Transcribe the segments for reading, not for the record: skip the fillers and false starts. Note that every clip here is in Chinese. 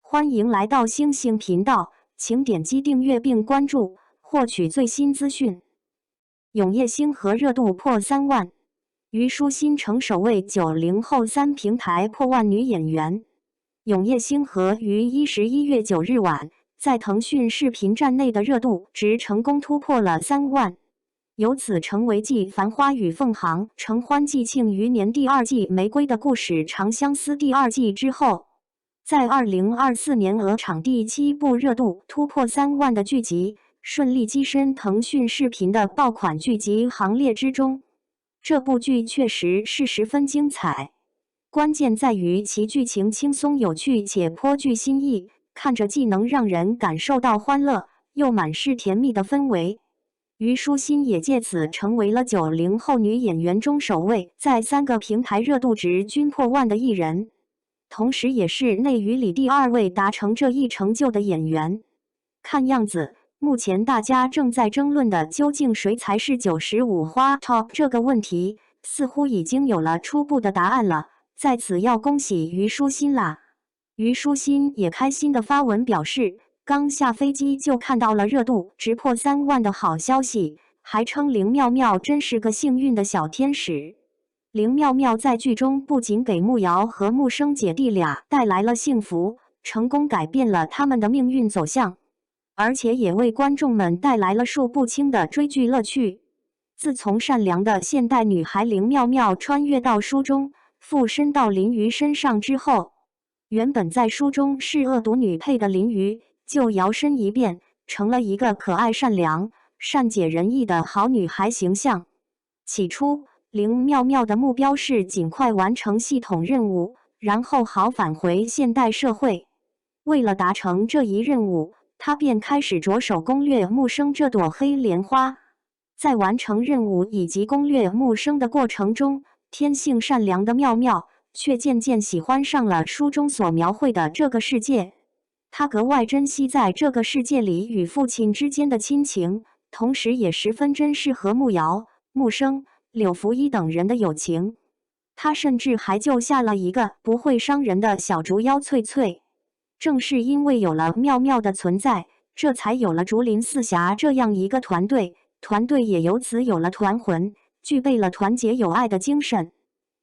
欢迎来到星星频道，请点击订阅并关注，获取最新资讯。永夜星河热度破3万，虞书欣成首位90后3平台破万女演员。永夜星河于11月9日晚，在腾讯视频站内的热度值成功突破了3万，由此成为继《繁花》与《凤航》《承欢纪庆余年》第2季《玫瑰的故事长相思》第2季之后，在2024年鹅场第7部热度突破3万的剧集，顺利跻身腾讯视频的爆款剧集行列之中。这部剧确实是十分精彩，关键在于其剧情轻松有趣且颇具新意，看着既能让人感受到欢乐，又满是甜蜜的氛围。虞书欣也借此成为了90后女演员中首位在3个平台热度值均破万的艺人。同时也是内娱里第2位达成这一成就的演员。看样子，目前大家正在争论的究竟谁才是95花 Top 这个问题，似乎已经有了初步的答案了。在此要恭喜虞书欣啦！虞书欣也开心的发文表示，刚下飞机就看到了热度直破3万的好消息，还称林妙妙真是个幸运的小天使。林妙妙在剧中不仅给慕瑶和慕生姐弟俩带来了幸福，成功改变了他们的命运走向，而且也为观众们带来了数不清的追剧乐趣。自从善良的现代女孩林妙妙穿越到书中，附身到林瑜身上之后，原本在书中是恶毒女配的林瑜就摇身一变，成了一个可爱善良、善解人意的好女孩形象。起初，林妙妙的目标是尽快完成系统任务，然后好返回现代社会。为了达成这一任务，她便开始着手攻略慕生这朵黑莲花。在完成任务以及攻略慕生的过程中，天性善良的妙妙却渐渐喜欢上了书中所描绘的这个世界。她格外珍惜在这个世界里与父亲之间的亲情，同时也十分珍视和慕瑶、慕生、柳福一等人的友情。他甚至还救下了一个不会伤人的小竹妖翠翠。正是因为有了妙妙的存在，这才有了竹林四侠这样一个团队，团队也由此有了团魂，具备了团结友爱的精神。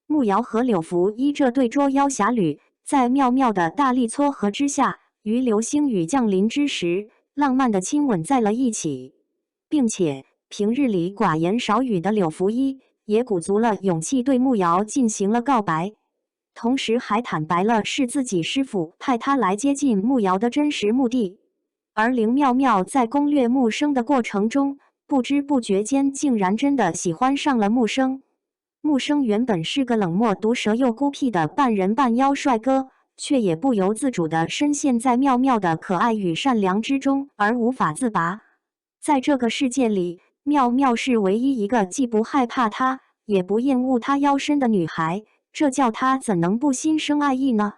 慕瑶和柳福一这对捉妖侠侣，在妙妙的大力撮合之下，于流星雨降临之时，浪漫的亲吻在了一起，并且平日里寡言少语的柳福一也鼓足了勇气对慕瑶进行了告白，同时还坦白了是自己师父派他来接近慕瑶的真实目的。而林妙妙在攻略慕生的过程中，不知不觉间竟然真的喜欢上了慕生。慕生原本是个冷漠毒舌又孤僻的半人半妖帅哥，却也不由自主地深陷在妙妙的可爱与善良之中而无法自拔。在这个世界里，妙妙是唯一一个既不害怕他，也不厌恶他妖身的女孩，这叫他怎能不心生爱意呢？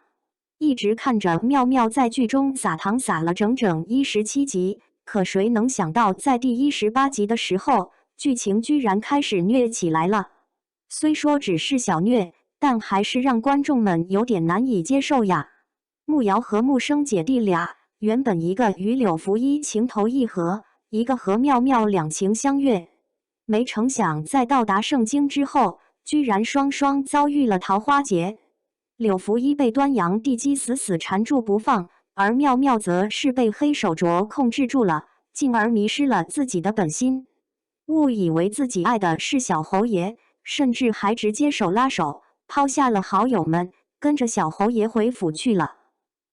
一直看着妙妙在剧中撒糖撒了整整17集，可谁能想到在第18集的时候，剧情居然开始虐起来了。虽说只是小虐，但还是让观众们有点难以接受呀。慕瑶和慕生姐弟俩原本一个与柳福一情投意合，一个和妙妙两情相悦，没成想在到达圣经之后，居然双双遭遇了桃花劫。柳福一被端阳地基死死缠住不放，而妙妙则是被黑手镯控制住了，进而迷失了自己的本心，误以为自己爱的是小侯爷，甚至还直接手拉手抛下了好友们，跟着小侯爷回府去了，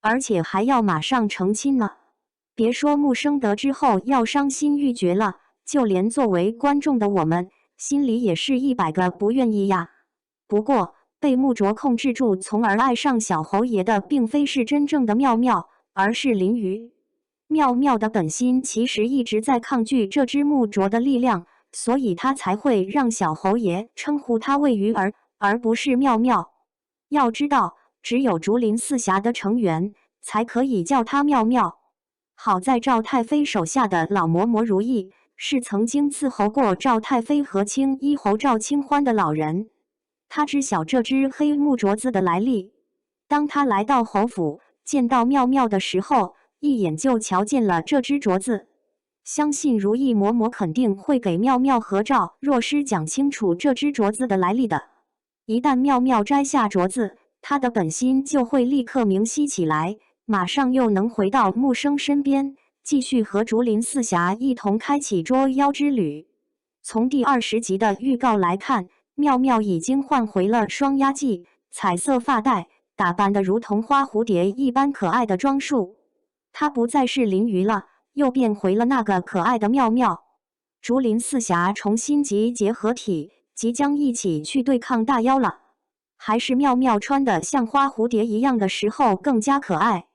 而且还要马上成亲呢。别说慕生得知后要伤心欲绝了，就连作为观众的我们，心里也是100个不愿意呀。不过被慕镯控制住，从而爱上小侯爷的，并非是真正的妙妙，而是林瑜。妙妙的本心其实一直在抗拒这只慕镯的力量，所以他才会让小侯爷称呼他为瑜儿，而不是妙妙。要知道，只有竹林四侠的成员才可以叫他妙妙。好在赵太妃手下的老嬷嬷如意是曾经伺候过赵太妃和青衣侯赵清欢的老人，他知晓这只黑木镯子的来历。当他来到侯府，见到妙妙的时候，一眼就瞧见了这只镯子。相信如意嬷嬷肯定会给妙妙合照，若是讲清楚这只镯子的来历的。一旦妙妙摘下镯子，她的本心就会立刻明晰起来，马上又能回到木生身边，继续和竹林四侠一同开启捉妖之旅。从第20集的预告来看，妙妙已经换回了双压髻、彩色发带，打扮得如同花蝴蝶一般可爱的装束。她不再是林鱼了，又变回了那个可爱的妙妙。竹林四侠重新集结合体，即将一起去对抗大妖了。还是妙妙穿的像花蝴蝶一样的时候更加可爱。